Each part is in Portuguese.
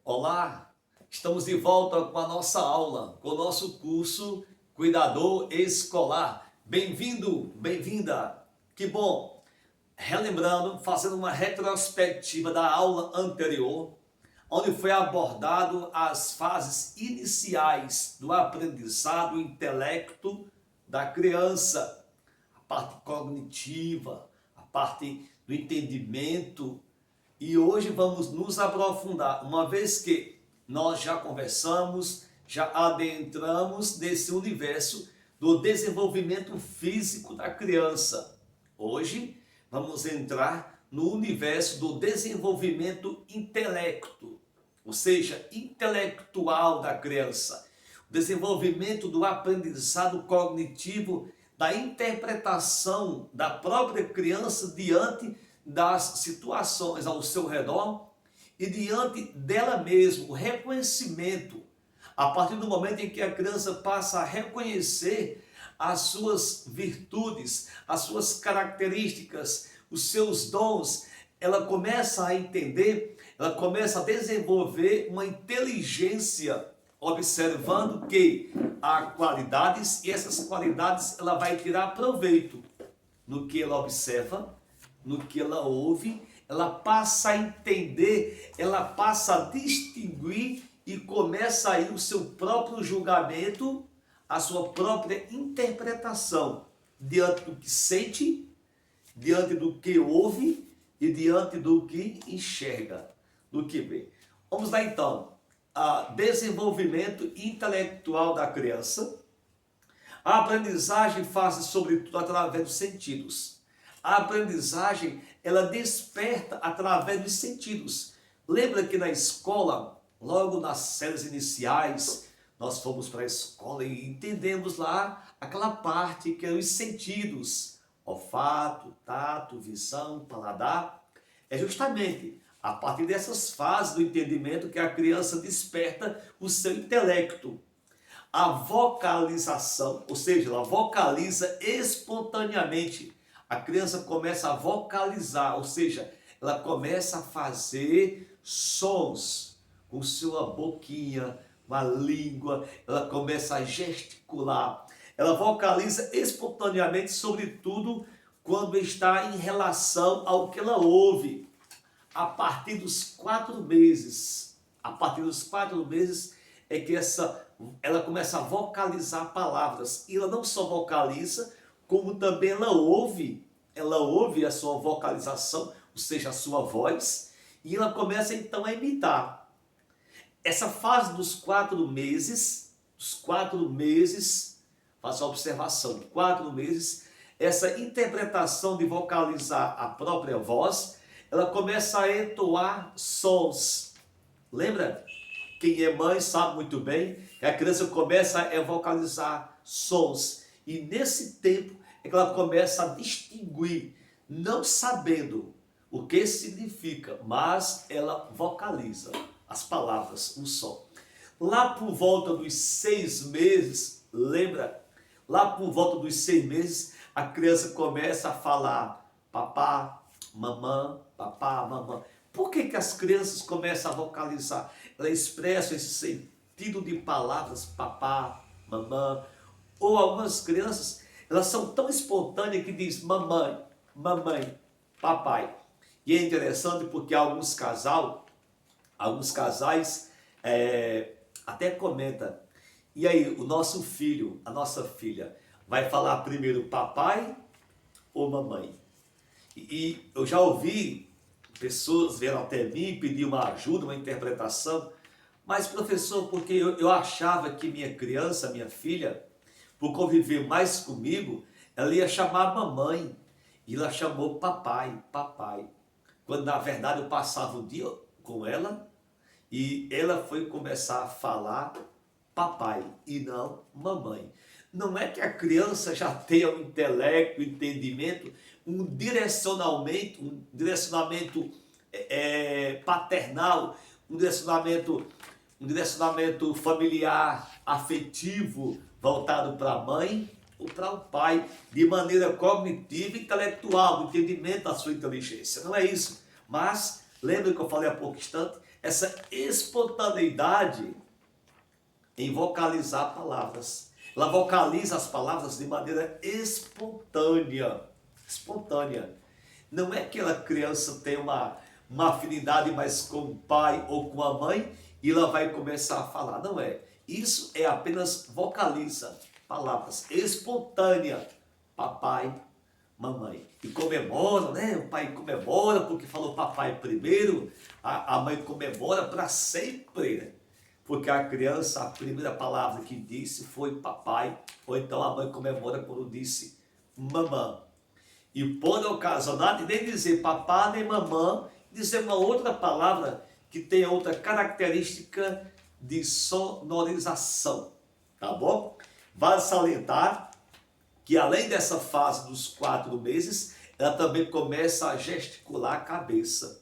Olá, estamos de volta com a nossa aula, com o nosso curso Cuidador Escolar. Bem-vindo, bem-vinda, que bom! Relembrando, fazendo uma retrospectiva da aula anterior, onde foi abordado as fases iniciais do aprendizado intelecto da criança, a parte cognitiva, a parte do entendimento. E hoje vamos nos aprofundar, uma vez que nós já conversamos, já adentramos nesse universo do desenvolvimento físico da criança. Hoje vamos entrar no universo do desenvolvimento intelecto, ou seja, intelectual da criança. O desenvolvimento do aprendizado cognitivo, da interpretação da própria criança diante das situações ao seu redor e diante dela mesma, o reconhecimento. A partir do momento em que a criança passa a reconhecer as suas virtudes, as suas características, os seus dons, ela começa a entender, ela começa a desenvolver uma inteligência, observando que há qualidades e essas qualidades ela vai tirar proveito no que ela observa, no que ela ouve, ela passa a entender, ela passa a distinguir e começa aí o seu próprio julgamento, a sua própria interpretação diante do que sente, diante do que ouve e diante do que enxerga, do que vê. Vamos lá então, a desenvolvimento intelectual da criança. A aprendizagem faz-se sobretudo através dos sentidos. A aprendizagem, ela desperta através dos sentidos. Lembra que na escola, logo nas séries iniciais, nós fomos para a escola e entendemos lá aquela parte que é os sentidos. Olfato, tato, visão, paladar. É justamente a partir dessas fases do entendimento que a criança desperta o seu intelecto. A vocalização, ou seja, ela vocaliza espontaneamente. A criança começa a vocalizar, ou seja, ela começa a fazer sons com sua boquinha, com a língua, ela começa a gesticular. Ela vocaliza espontaneamente, sobretudo quando está em relação ao que ela ouve. A partir dos 4 meses, é que ela começa a vocalizar palavras. E ela não só vocaliza, como também ela ouve a sua vocalização, ou seja, a sua voz, e ela começa então a imitar. Essa fase dos 4 meses, faça a observação, 4 meses, essa interpretação de vocalizar a própria voz, ela começa a entoar sons. Lembra? Quem é mãe sabe muito bem que a criança começa a vocalizar sons. E nesse tempo é que ela começa a distinguir, não sabendo o que significa, mas ela vocaliza as palavras, o som. Lá por volta dos 6 meses, lembra? Lá por volta dos 6 meses, a criança começa a falar papá, mamã, papá, mamã. Por que as crianças começam a vocalizar? Elas expressam esse sentido de palavras, papá, mamã. Ou algumas crianças, elas são tão espontâneas que diz mamãe, mamãe, papai. E é interessante porque alguns casais até comentam, e aí o nosso filho, a nossa filha, vai falar primeiro papai ou mamãe? E eu já ouvi pessoas vieram até mim pedir uma ajuda, uma interpretação, mas professor, porque eu achava que minha criança, minha filha, por conviver mais comigo, ela ia chamar mamãe, e ela chamou papai, papai, quando na verdade eu passava o dia com ela, e ela foi começar a falar papai, e não mamãe. Não é que a criança já tenha o intelecto, o entendimento, um direcionamento paternal, um direcionamento familiar, afetivo, voltado para a mãe ou para o pai, de maneira cognitiva e intelectual, do entendimento da sua inteligência. Não é isso. Mas, lembra que eu falei há pouco instante, essa espontaneidade em vocalizar palavras. Ela vocaliza as palavras de maneira espontânea. Espontânea. Não é que a criança tem uma afinidade mais com o pai ou com a mãe e ela vai começar a falar. Não é. Isso é apenas vocaliza palavras espontânea. Papai, mamãe. E comemora, né? O pai comemora porque falou papai primeiro. A mãe comemora para sempre, né? Porque a criança, a primeira palavra que disse foi papai, ou então a mãe comemora quando disse mamã. E pode ocasionar de nem dizer papá nem mamã, dizer uma outra palavra que tenha outra característica de sonorização, tá bom? Vale salientar que além dessa fase dos 4 meses, ela também começa a gesticular a cabeça.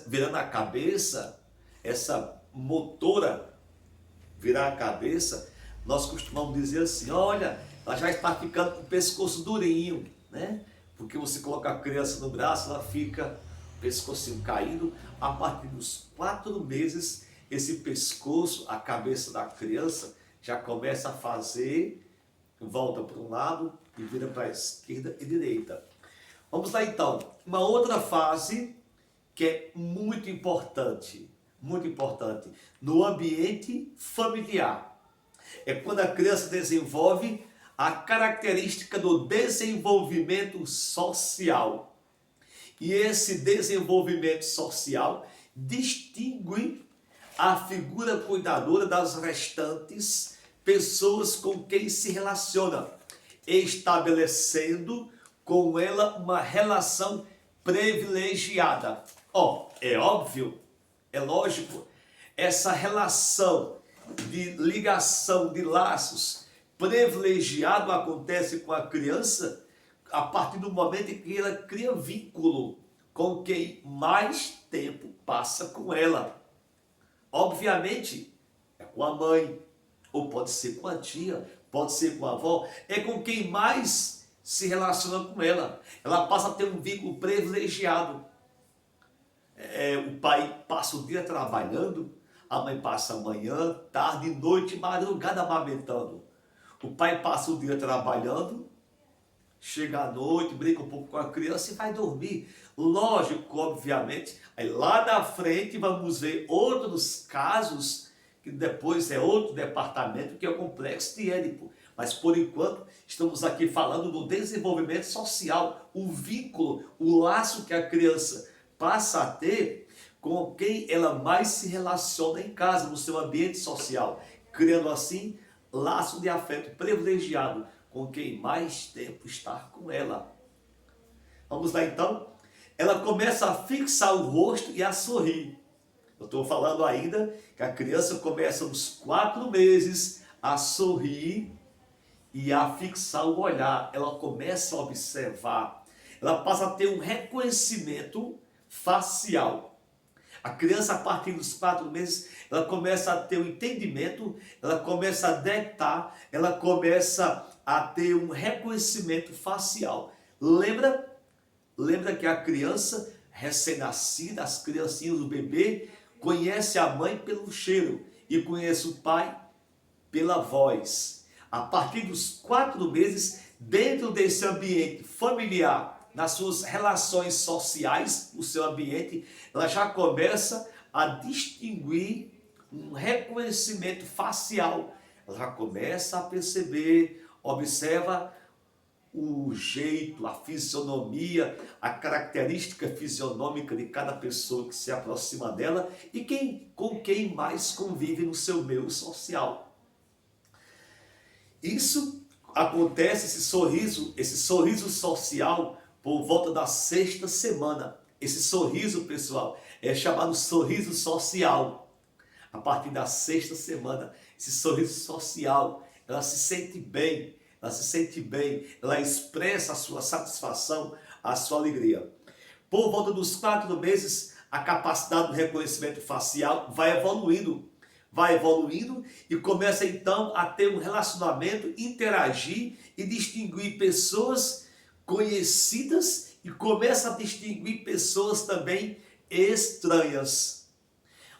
Virando a cabeça, essa motora virar a cabeça, nós costumamos dizer assim, olha, ela já está ficando com o pescoço durinho, né? Porque você coloca a criança no braço, ela fica o pescocinho caído. A partir dos 4 meses, esse pescoço, a cabeça da criança, já começa a fazer, volta para um lado e vira para a esquerda e direita. Vamos lá então, uma outra fase que é muito importante no ambiente familiar. É quando a criança desenvolve a característica do desenvolvimento social. E esse desenvolvimento social distingue a figura cuidadora das restantes pessoas com quem se relaciona, estabelecendo com ela uma relação privilegiada. É óbvio, é lógico, essa relação de ligação, de laços privilegiado acontece com a criança a partir do momento em que ela cria vínculo com quem mais tempo passa com ela. Obviamente, é com a mãe, ou pode ser com a tia, pode ser com a avó, é com quem mais se relaciona com ela. Ela passa a ter um vínculo privilegiado. O pai passa o dia trabalhando, a mãe passa a manhã, tarde, noite, madrugada amamentando. O pai passa o dia trabalhando, chega à noite, brinca um pouco com a criança e vai dormir. Lógico, obviamente, aí lá na frente vamos ver outros casos, que depois é outro departamento, que é o complexo de Édipo. Mas por enquanto estamos aqui falando do desenvolvimento social, o vínculo, o laço que a criança passa a ter com quem ela mais se relaciona em casa, no seu ambiente social, criando assim laço de afeto privilegiado com quem mais tempo está com ela. Vamos lá então? Ela começa a fixar o rosto e a sorrir. Eu estou falando ainda que a criança começa nos 4 meses a sorrir e a fixar o olhar. Ela começa a observar. Ela passa a ter um reconhecimento facial. A criança, a partir dos 4 meses, ela começa a ter um entendimento, ela começa a detectar, ela começa a ter um reconhecimento facial. Lembra que a criança recém-nascida, as criancinhas do bebê, conhece a mãe pelo cheiro e conhece o pai pela voz. A partir dos 4 meses, dentro desse ambiente familiar, nas suas relações sociais, no seu ambiente, ela já começa a distinguir um reconhecimento facial. Ela já começa a perceber, observa o jeito, a fisionomia, a característica fisionômica de cada pessoa que se aproxima dela e com quem mais convive no seu meio social. Isso acontece, esse sorriso social, por volta da 6ª semana. Esse sorriso, pessoal, é chamado sorriso social. A partir da 6ª semana, esse sorriso social, ela se sente bem, ela expressa a sua satisfação, a sua alegria. Por volta dos 4 meses, a capacidade do reconhecimento facial vai evoluindo e começa então a ter um relacionamento, interagir e distinguir pessoas conhecidas e começa a distinguir pessoas também estranhas.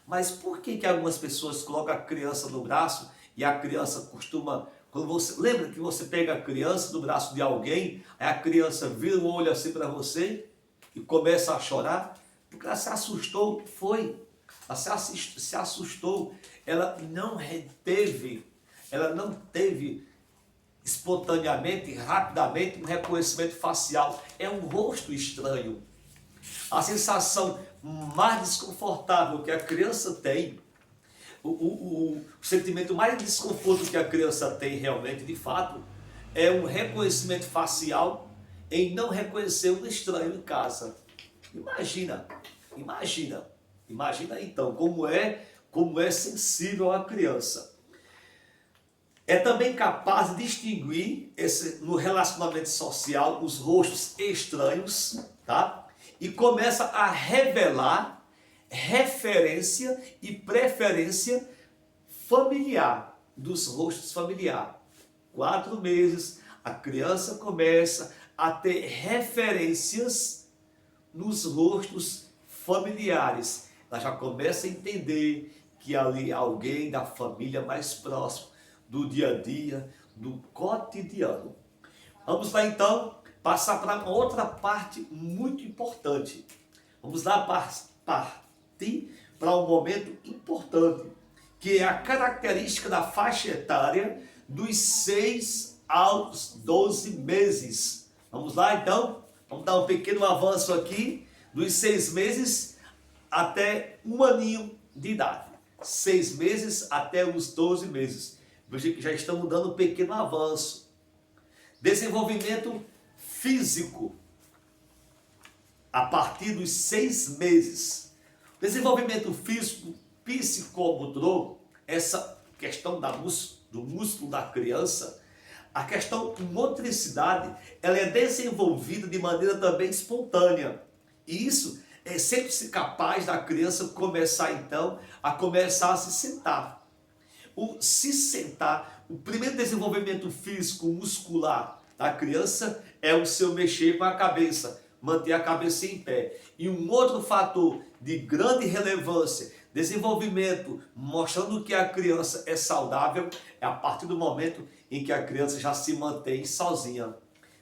Mas por que algumas pessoas colocam a criança no braço e a criança costuma... Quando você lembra que você pega a criança do braço de alguém, aí a criança vira o olho assim para você e começa a chorar? Porque ela se assustou, foi. Ela se assustou, ela não teve espontaneamente, rapidamente, um reconhecimento facial. É um rosto estranho. A sensação mais desconfortável que a criança tem, o sentimento mais de desconforto que a criança tem realmente, de fato, é um reconhecimento facial em não reconhecer um estranho em casa. Imagina então como é sensível a criança. É também capaz de distinguir no relacionamento social os rostos estranhos, tá? E começa a revelar referência e preferência familiar, dos rostos familiares. 4 meses, a criança começa a ter referências nos rostos familiares. Ela já começa a entender que ali alguém da família mais próximo, do dia a dia, do cotidiano. Vamos lá então passar para outra parte muito importante. Vamos lá partir para um momento importante, que é a característica da faixa etária dos 6 aos 12 meses. Vamos lá então? Vamos dar um pequeno avanço aqui, dos 6 meses até 1 aninho de idade. 6 meses até os 12 meses. Veja que já estamos dando um pequeno avanço. Desenvolvimento físico a partir dos 6 meses. Desenvolvimento físico psicomotor, essa questão do músculo da criança, a questão motricidade, ela é desenvolvida de maneira também espontânea. E isso é sempre capaz da criança começar então a se sentar. Se sentar, o primeiro desenvolvimento físico muscular da criança é o seu mexer com a cabeça, manter a cabeça em pé. E um outro fator de grande relevância, desenvolvimento, mostrando que a criança é saudável, é a partir do momento em que a criança já se mantém sozinha.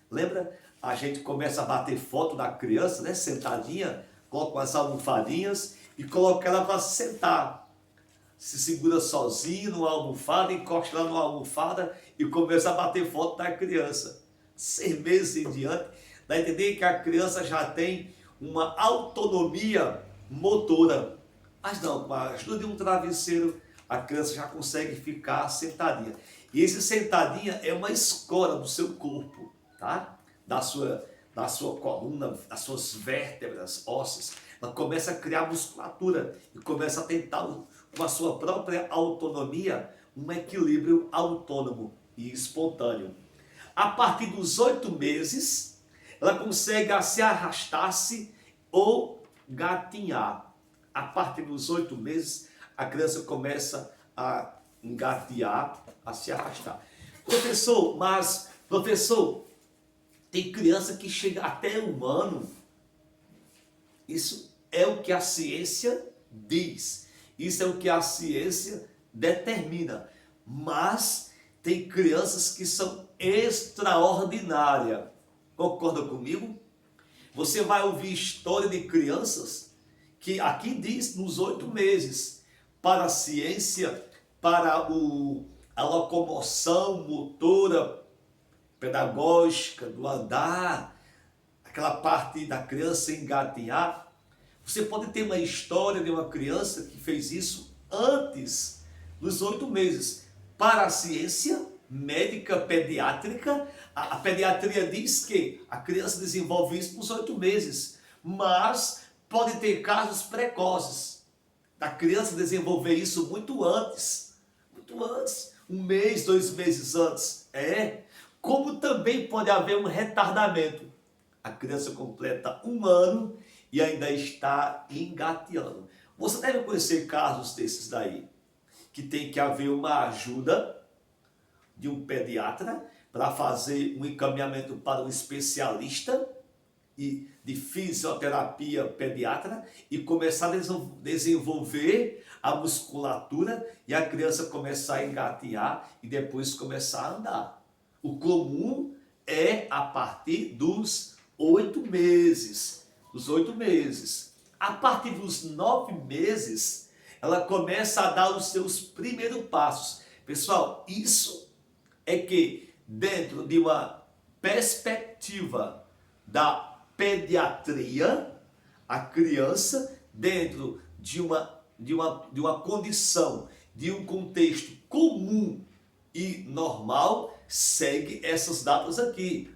Lembra? A gente começa a bater foto da criança, né, sentadinha, coloca as almofadinhas e coloca ela para sentar. Se segura sozinho numa almofada, encosta lá numa almofada e começa a bater foto da criança. 6 meses em diante, dá a entender que a criança já tem uma autonomia motora. Mas não, com a ajuda de um travesseiro, a criança já consegue ficar sentadinha. E esse sentadinha é uma escora do seu corpo, tá? Da sua coluna, das suas vértebras ósseas. Ela começa a criar musculatura e começa a tentar, com a sua própria autonomia, um equilíbrio autônomo e espontâneo. A partir dos 8 meses, ela consegue se arrastar-se ou gatinhar. A partir dos 8 meses, a criança começa a engatear, a se arrastar. Professor, tem criança que chega até 1 ano. Isso é o que a ciência diz. Isso é o que a ciência determina. Mas tem crianças que são extraordinárias. Concorda comigo? Você vai ouvir história de crianças que aqui diz nos 8 meses. Para a ciência, para a locomoção motora, pedagógica, do andar, aquela parte da criança engatinhar. Você pode ter uma história de uma criança que fez isso antes dos 8 meses. Para a ciência médica pediátrica, a pediatria diz que a criança desenvolve isso nos 8 meses, mas pode ter casos precoces da criança desenvolver isso muito antes, 1 mês, 2 meses antes. Como também pode haver um retardamento. A criança completa 1 ano e ainda está engateando. Você deve conhecer casos desses daí, que tem que haver uma ajuda de um pediatra para fazer um encaminhamento para um especialista de fisioterapia pediatra e começar a desenvolver a musculatura e a criança começar a engatear e depois começar a andar. O comum é a partir dos 8 meses. Dos 8 meses. A partir dos 9 meses, ela começa a dar os seus primeiros passos. Pessoal, isso é que dentro de uma perspectiva da pediatria, a criança, dentro de uma condição, de um contexto comum e normal, segue essas datas aqui.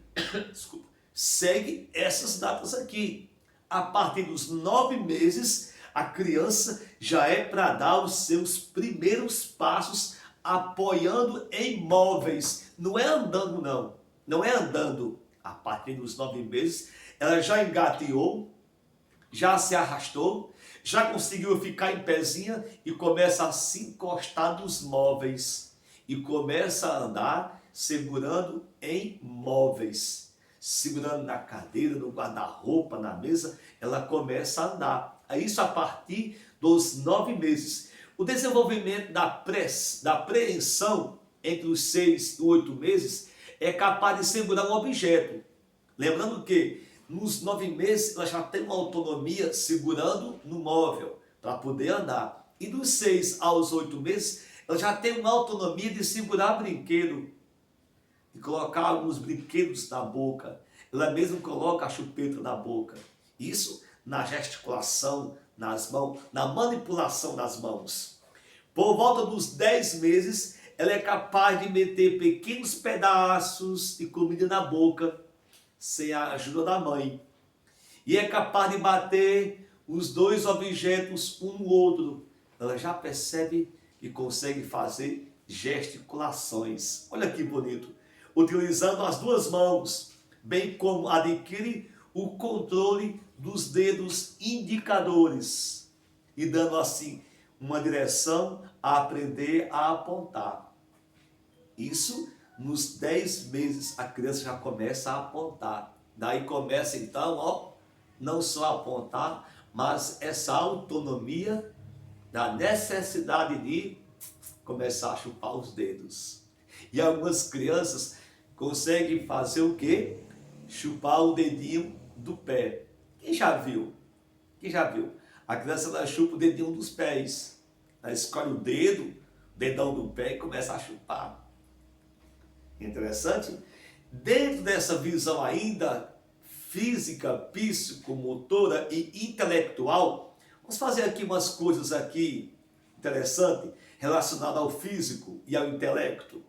Desculpa. Segue essas datas aqui. A partir dos 9 meses, a criança já é para dar os seus primeiros passos apoiando em móveis. Não é andando, não. Não é andando. A partir dos 9 meses, ela já engateou, já se arrastou, já conseguiu ficar em pezinha e começa a se encostar nos móveis. E começa a andar segurando em móveis. Segurando na cadeira, no guarda-roupa, na mesa, ela começa a andar. Isso a partir dos 9 meses. O desenvolvimento da preensão entre os 6 e 8 meses é capaz de segurar um objeto. Lembrando que nos 9 meses ela já tem uma autonomia segurando no móvel para poder andar. E dos 6 aos 8 meses ela já tem uma autonomia de segurar brinquedo, de colocar alguns brinquedos na boca. Ela mesmo coloca a chupeta na boca. Isso na gesticulação, nas mãos, na manipulação das mãos. Por volta dos 10 meses, ela é capaz de meter pequenos pedaços de comida na boca, sem a ajuda da mãe. E é capaz de bater os dois objetos um no outro. Ela já percebe que consegue fazer gesticulações. Olha que bonito. Utilizando as duas mãos, bem como adquire o controle dos dedos indicadores e dando assim uma direção a aprender a apontar. Isso nos 10 meses a criança já começa a apontar. Daí começa então, ó, não só a apontar, mas essa autonomia da necessidade de começar a chupar os dedos. E algumas crianças conseguem fazer o quê? Chupar o dedinho do pé. Quem já viu? Quem já viu? A criança ela chupa o dedinho dos pés. Ela escolhe o dedão do pé e começa a chupar. Interessante? Dentro dessa visão ainda física, psicomotora e intelectual, vamos fazer aqui umas coisas aqui interessantes relacionadas ao físico e ao intelecto.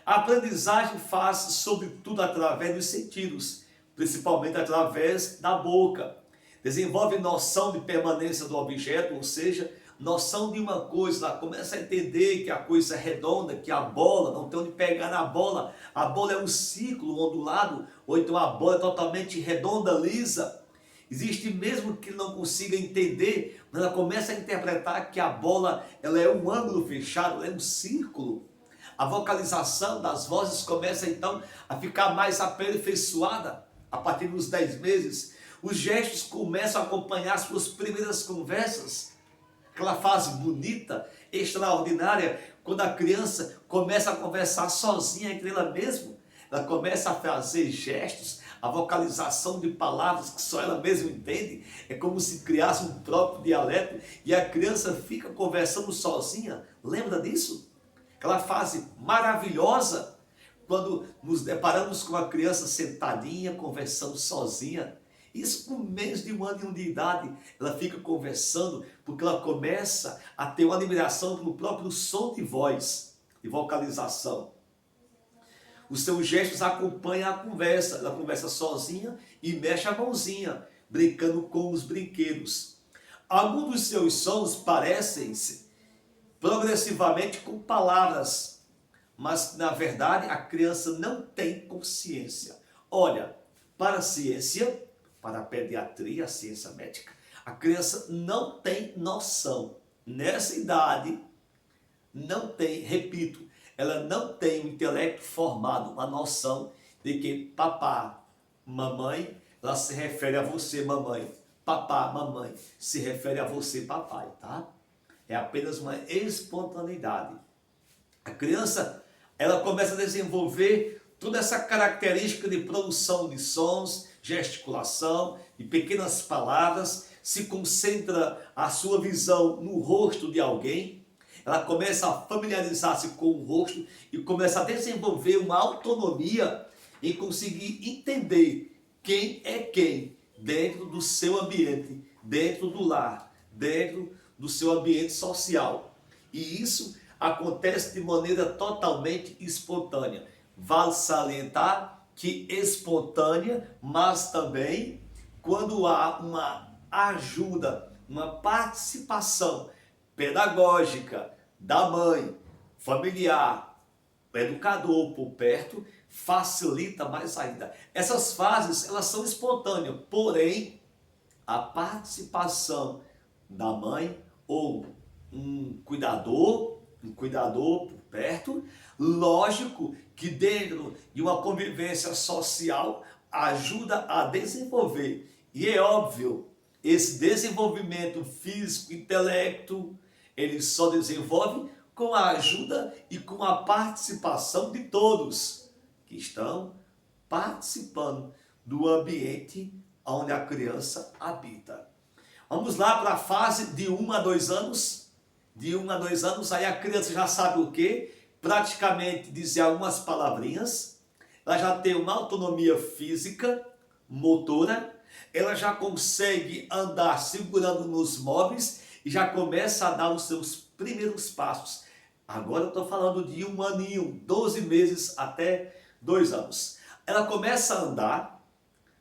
A aprendizagem faz sobretudo através dos sentidos, principalmente através da boca. Desenvolve noção de permanência do objeto, ou seja, noção de uma coisa. Ela começa a entender que a coisa é redonda, que a bola, não tem onde pegar na bola. A bola é um círculo ondulado, ou então a bola é totalmente redonda, lisa. Existe mesmo que não consiga entender, mas ela começa a interpretar que a bola ela é um ângulo fechado, ela é um círculo. A vocalização das vozes começa então a ficar mais aperfeiçoada a partir dos 10 meses. Os gestos começam a acompanhar as suas primeiras conversas. Aquela fase bonita, extraordinária, quando a criança começa a conversar sozinha entre ela mesma. Ela começa a fazer gestos, a vocalização de palavras que só ela mesma entende. É como se criasse um próprio dialeto e a criança fica conversando sozinha. Lembra disso? Aquela fase maravilhosa, quando nos deparamos com a criança sentadinha, conversando sozinha. Isso com menos de 1 ano de idade, ela fica conversando, porque ela começa a ter uma admiração pelo próprio som de voz, de vocalização. Os seus gestos acompanham a conversa, ela conversa sozinha e mexe a mãozinha, brincando com os brinquedos. Alguns dos seus sons parecem-se progressivamente com palavras, mas na verdade a criança não tem consciência. Olha, para a ciência, para a pediatria, a ciência médica, a criança não tem noção. Nessa idade, não tem, repito, ela não tem o intelecto formado, uma noção de que papá, mamãe ela se refere a você, mamãe. Papá, mamãe, se refere a você, papai, tá? É apenas uma espontaneidade. A criança, ela começa a desenvolver toda essa característica de produção de sons, gesticulação, de pequenas palavras, se concentra a sua visão no rosto de alguém, ela começa a familiarizar-se com o rosto e começa a desenvolver uma autonomia em conseguir entender quem é quem dentro do seu ambiente, dentro do lar, dentro do seu ambiente social. E isso acontece de maneira totalmente espontânea. Vale salientar que espontânea, mas também quando há uma ajuda, uma participação pedagógica da mãe, familiar, educador por perto, facilita mais ainda. Essas fases, elas são espontâneas, porém a participação da mãe ou um cuidador por perto, lógico que dentro de uma convivência social ajuda a desenvolver. E é óbvio, esse desenvolvimento físico, intelecto, ele só desenvolve com a ajuda e com a participação de todos que estão participando do ambiente onde a criança habita. Vamos lá para a fase de 1 a 2 anos. De 1 a 2 anos, aí a criança já sabe o quê? Praticamente dizer algumas palavrinhas. Ela já tem uma autonomia física, motora. Ela já consegue andar segurando nos móveis e já começa a dar os seus primeiros passos. Agora eu estou falando de 1 aninho, 12 meses até 2 anos. Ela começa a andar,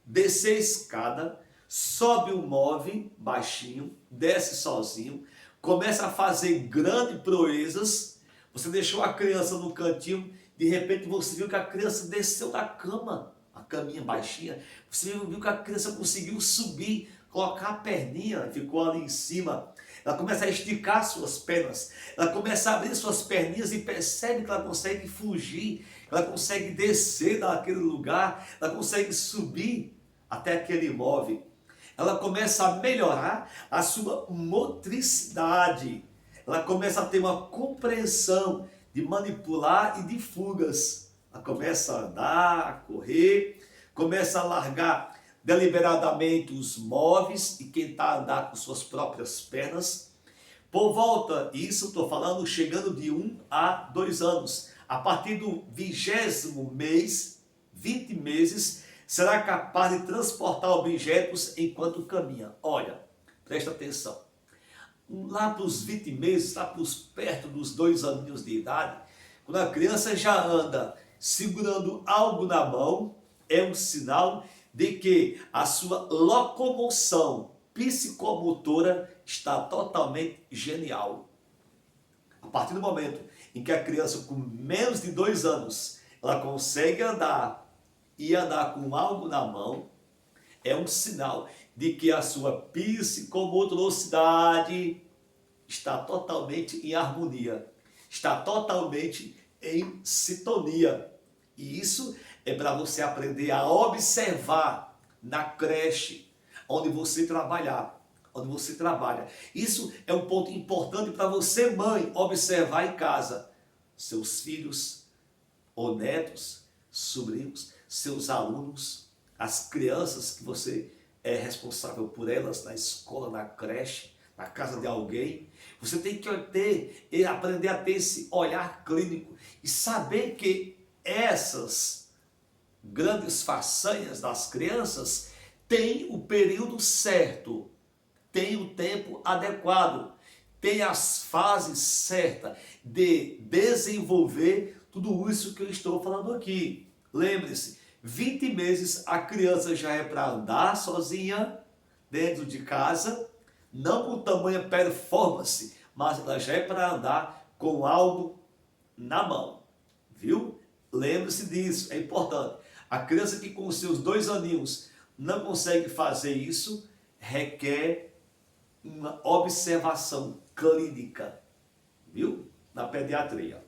descer a escada, sobe um móvel baixinho, desce sozinho, começa a fazer grandes proezas. Você deixou a criança no cantinho, de repente você viu que a criança desceu da cama, a caminha baixinha, você viu que a criança conseguiu subir, colocar a perninha, ficou ali em cima. Ela começa a esticar suas pernas, ela começa a abrir suas perninhas e percebe que ela consegue fugir, ela consegue descer daquele lugar, ela consegue subir até aquele imóvel. Ela começa a melhorar a sua motricidade, ela começa a ter uma compreensão de manipular e de fugas. Ela começa a andar, a correr, começa a largar deliberadamente os móveis e tentar andar com suas próprias pernas. Por volta, isso estou falando chegando de 1 a 2 anos. A partir do 20º mês, 20 meses, será capaz de transportar objetos enquanto caminha. Olha, presta atenção. Lá para os 20 meses, lá para perto dos 2 aninhos de idade, quando a criança já anda segurando algo na mão, é um sinal de que a sua locomoção psicomotora está totalmente genial. A partir do momento em que a criança com menos de 2 anos, ela consegue andar e andar com algo na mão, é um sinal de que a sua psicomotricidade está totalmente em harmonia, está totalmente em sintonia. E isso é para você aprender a observar na creche, onde você trabalhar, onde você trabalha. Isso é um ponto importante para você, mãe, observar em casa. Seus filhos ou netos, sobrinhos, seus alunos, as crianças que você é responsável por elas na escola, na creche, na casa de alguém. Você tem que ter e aprender a ter esse olhar clínico e saber que essas grandes façanhas das crianças têm o período certo, tem o tempo adequado, tem as fases certas de desenvolver tudo isso que eu estou falando aqui. Lembre-se, 20 meses a criança já é para andar sozinha dentro de casa, não com tamanha performance, mas ela já é para andar com algo na mão, viu? Lembre-se disso, é importante. A criança que com os seus 2 aninhos não consegue fazer isso, requer uma observação clínica, viu? Na pediatria.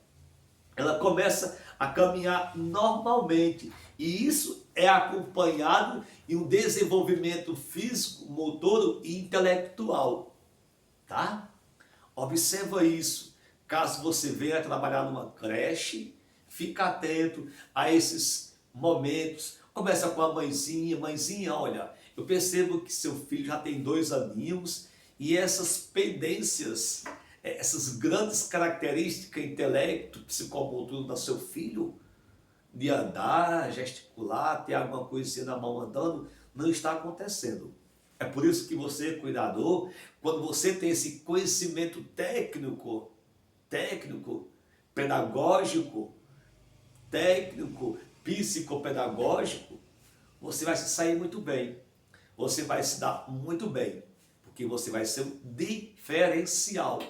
ela começa a caminhar normalmente. E isso é acompanhado em um desenvolvimento físico, motor e intelectual, tá? Observa isso. Caso você venha trabalhar numa creche, fica atento a esses momentos. Começa com a mãezinha. Mãezinha, olha, eu percebo que seu filho já tem 2 aninhos e essas pendências, essas grandes características, intelecto, psicomotor do seu filho, de andar, gesticular, ter alguma coisinha na mão andando, não está acontecendo. É por isso que você, cuidador, quando você tem esse conhecimento técnico, pedagógico, técnico, psicopedagógico, você vai se sair muito bem. Você vai se dar muito bem, porque você vai ser um diferencial.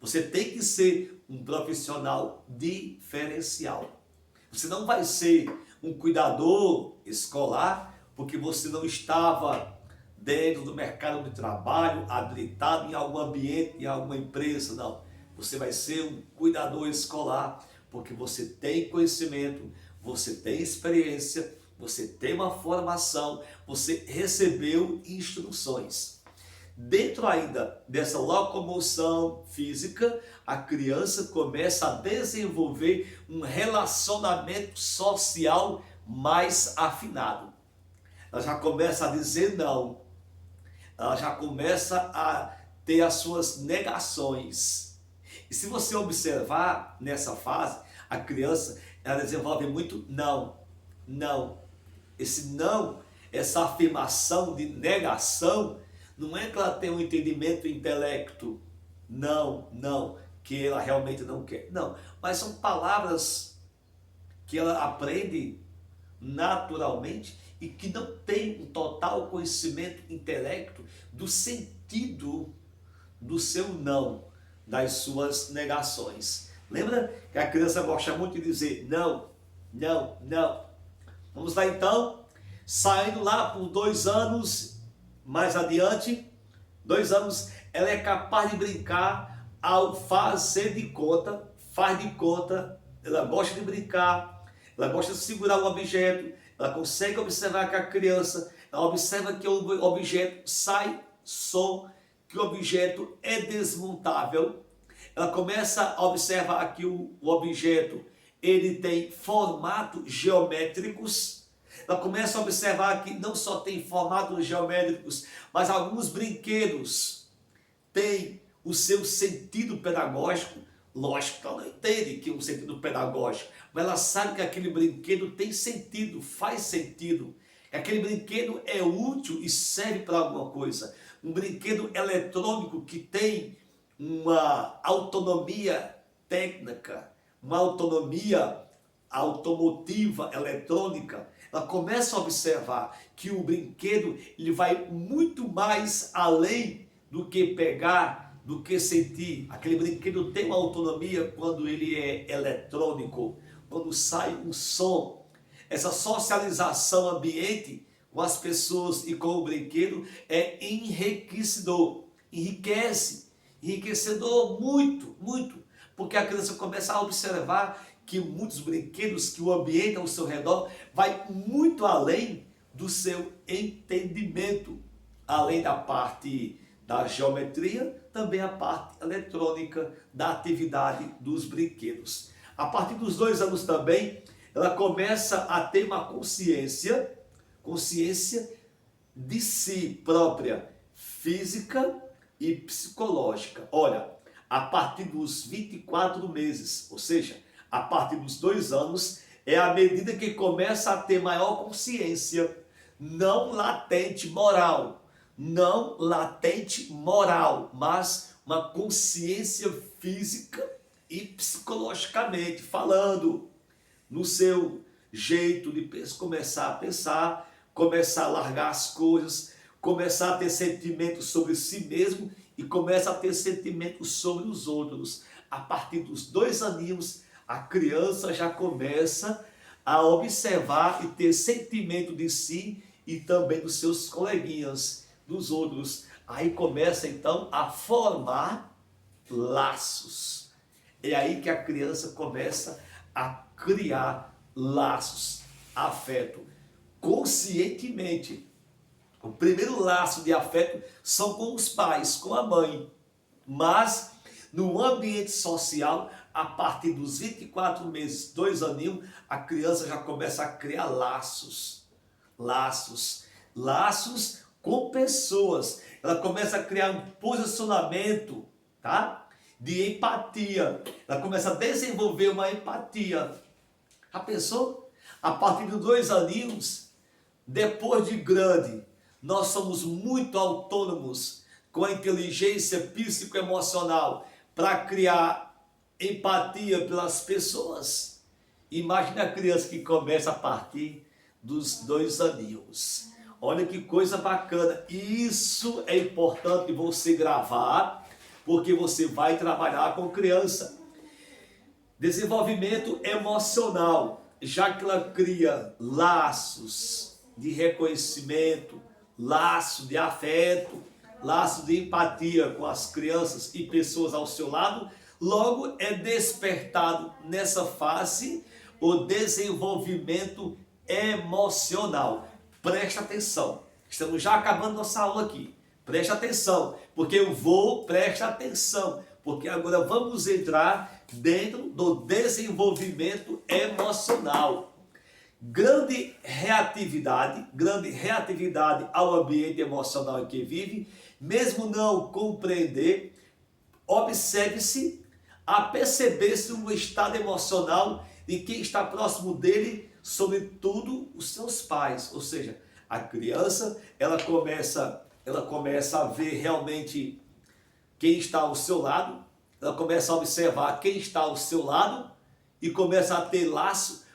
Você tem que ser um profissional diferencial. Você não vai ser um cuidador escolar porque você não estava dentro do mercado de trabalho, habilitado em algum ambiente, em alguma empresa, não. Você vai ser um cuidador escolar porque você tem conhecimento, você tem experiência, você tem uma formação, você recebeu instruções. Dentro ainda dessa locomoção física, a criança começa a desenvolver um relacionamento social mais afinado. Ela já começa a dizer não, ela já começa a ter as suas negações. E se você observar nessa fase, a criança ela desenvolve muito não, não. Esse não, essa afirmação de negação, não é que ela tem um entendimento intelecto, não, que ela realmente não quer. Não, mas são palavras que ela aprende naturalmente e que não tem um total conhecimento intelecto do sentido do seu não, das suas negações. Lembra que a criança gosta muito de dizer não, não, não. Vamos lá então, saindo lá por 2 anos, mais adiante, 2 anos, ela é capaz de brincar ao fazer de conta, faz de conta, ela gosta de brincar, ela gosta de segurar um objeto, ela consegue observar que a criança, ela observa que o objeto sai som, que o objeto é desmontável, ela começa a observar que o objeto ele tem formatos geométricos. Ela começa a observar que não só tem formatos geométricos, mas alguns brinquedos têm o seu sentido pedagógico. Lógico que ela não entende que é um sentido pedagógico, mas ela sabe que aquele brinquedo tem sentido, faz sentido. Aquele brinquedo é útil e serve para alguma coisa. Um brinquedo eletrônico que tem uma autonomia técnica, uma autonomia automotiva, eletrônica, ela começa a observar que o brinquedo ele vai muito mais além do que pegar, do que sentir. Aquele brinquedo tem uma autonomia quando ele é eletrônico, quando sai um som. Essa socialização ambiente com as pessoas e com o brinquedo é enriquecedor, enriquecedor muito, muito, porque a criança começa a observar que muitos brinquedos, que o ambiente ao seu redor vai muito além do seu entendimento, além da parte da geometria, também a parte eletrônica da atividade dos brinquedos. A partir dos 2 anos também, ela começa a ter uma consciência de si própria, física e psicológica. Olha, a partir dos 24 meses, ou seja, a partir dos 2 anos, é a medida que começa a ter maior consciência, não latente moral, mas uma consciência física e psicologicamente falando, no seu jeito de começar a pensar, começar a largar as coisas, começar a ter sentimentos sobre si mesmo e começa a ter sentimentos sobre os outros. A partir dos 2 aninhos, a criança já começa a observar e ter sentimento de si e também dos seus coleguinhas, dos outros. Aí começa então a formar laços. É aí que a criança começa a criar laços, afeto, conscientemente. O primeiro laço de afeto são com os pais, com a mãe. Mas no ambiente social, a partir dos 24 meses, 2 aninhos, a criança já começa a criar laços. Laços com pessoas. Ela começa a criar um posicionamento, tá? De empatia. Ela começa a desenvolver uma empatia. Já pensou? A partir dos 2 aninhos, depois de grande, nós somos muito autônomos com a inteligência psicoemocional para criar empatia pelas pessoas. Imagina a criança que começa a partir dos 2 aninhos. Olha que coisa bacana. Isso é importante você gravar, porque você vai trabalhar com criança. Desenvolvimento emocional, já que ela cria laços de reconhecimento, laço de afeto, laço de empatia com as crianças e pessoas ao seu lado, logo é despertado nessa fase o desenvolvimento emocional. Presta atenção, estamos já acabando nossa aula aqui. Presta atenção, porque presta atenção, porque agora vamos entrar dentro do desenvolvimento emocional. Grande reatividade ao ambiente emocional em que vive, mesmo não compreender, observe-se a perceber-se um estado emocional de quem está próximo dele, sobretudo os seus pais. Ou seja, a criança, ela começa a ver realmente quem está ao seu lado, ela começa a observar quem está ao seu lado e começa a ter laço